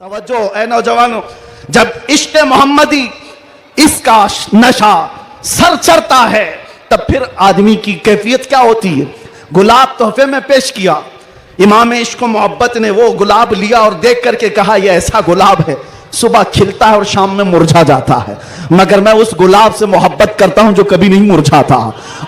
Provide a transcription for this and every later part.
तवज्जो ए नौजवानों, जब इश्क मोहम्मदी इसका नशा सर चढ़ता है तब फिर आदमी की कैफियत क्या होती है। गुलाब तोहफे में पेश किया, इमाम इश्क मोहब्बत ने वो गुलाब लिया और देख करके कहा यह ऐसा गुलाब है सुबह खिलता है और शाम में मुरझा जाता है, मगर मैं उस गुलाब से मोहब्बत करता हूं जो कभी नहीं मुरझाता।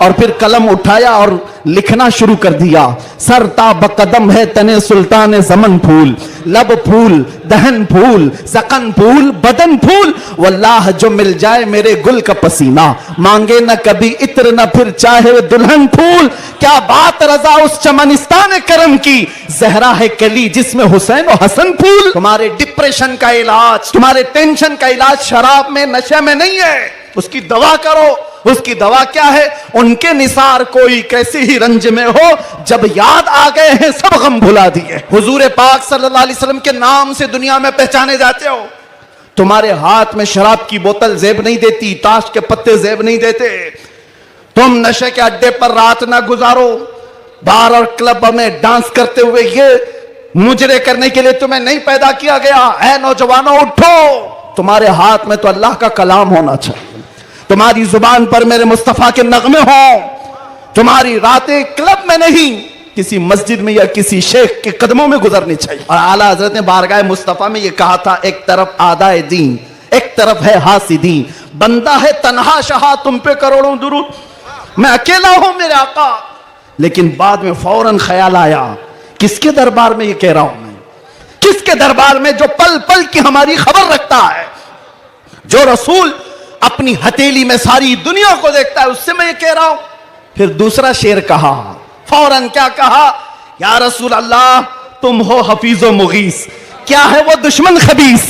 और फिर कलम उठाया और लिखना शुरू कर दिया। सरता बकदम है तने सुल्तान ज़मन फूल, लब फूल दहन फूल ज़कन फूल बदन फूल, वल्लाह जो मिल जाए मेरे गुल का पसीना, मांगे न कभी इत्र न फिर चाहे दुल्हन फूल। क्या बात रजा उस चमनिस्तान करम की, जहरा है कली जिसमें हुसैन और हसन फूल। तुम्हारे डिप्रेशन का इलाज, तुम्हारे टेंशन का इलाज शराब में नशे में नहीं है, उसकी दवा करो। उसकी दवा क्या है? उनके निसार कोई कैसी ही रंज में हो, जब याद आ गए हैं सब गम भुला दिए। हुजूर पाक सल्लल्लाहु अलैहि वसल्लम के नाम से दुनिया में पहचाने जाते हो। तुम्हारे हाथ में शराब की बोतल जेब नहीं देती, ताश के पत्ते जेब नहीं देते। तुम नशे के अड्डे पर रात ना गुजारो, बार और क्लब में डांस करते हुए। ये मुजरे करने के लिए तुम्हें नहीं पैदा किया गया। ऐ नौजवानों उठो, तुम्हारे हाथ में तो अल्लाह का कलाम होना चाहिए, तुम्हारी जुबान पर मेरे मुस्तफा के नगमे हों, तुम्हारी रातें क्लब में नहीं किसी मस्जिद में या किसी शेख के कदमों में गुजरनी चाहिए। और आला हजरत ने बारगाह मुस्तफा में यह कहा था, एक तरफ आदाए दीन एक तरफ है हासिदीन, बंदा है तन्हा शाह तुम पे करोड़ों दुरूद, मैं अकेला हूं मेरे आका। लेकिन बाद में फौरन ख्याल आया, किसके दरबार में ये कह रहा हूं मैं, किसके दरबार में जो पल पल की हमारी खबर रखता है, जो रसूल अपनी हथेली में सारी दुनिया को देखता है, उससे मैं ये कह रहा हूं। फिर दूसरा शेर कहा, फौरन क्या कहा, या रसूल अल्लाह तुम हो हफीजो मुगीस, क्या है वो दुश्मन खबीस।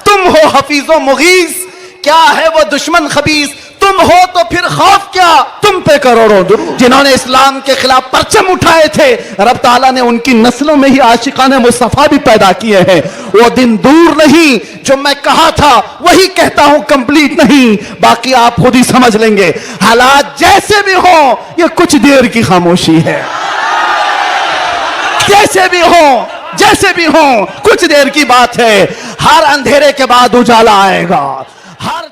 तुम हो हफीजो मुगीस, क्या है वो दुश्मन खबीस। तुम हो तो फिर खौफ क्या, तुम पे करोड़ों दुरूद। जिन्होंने इस्लाम के खिलाफ परचम उठाए थे, रब ताला ने उनकी नस्लों में ही आशिकाने मुस्तफा भी पैदा किए हैं। वो दिन दूर नहीं जो मैं कहा था वही कहता हूं, कंप्लीट नहीं, बाकी आप खुद ही समझ लेंगे। हालात जैसे भी हो, ये कुछ देर की खामोशी है। जैसे भी हो, जैसे भी हो, कुछ देर की बात है। हर अंधेरे के बाद उजाला आएगा, हर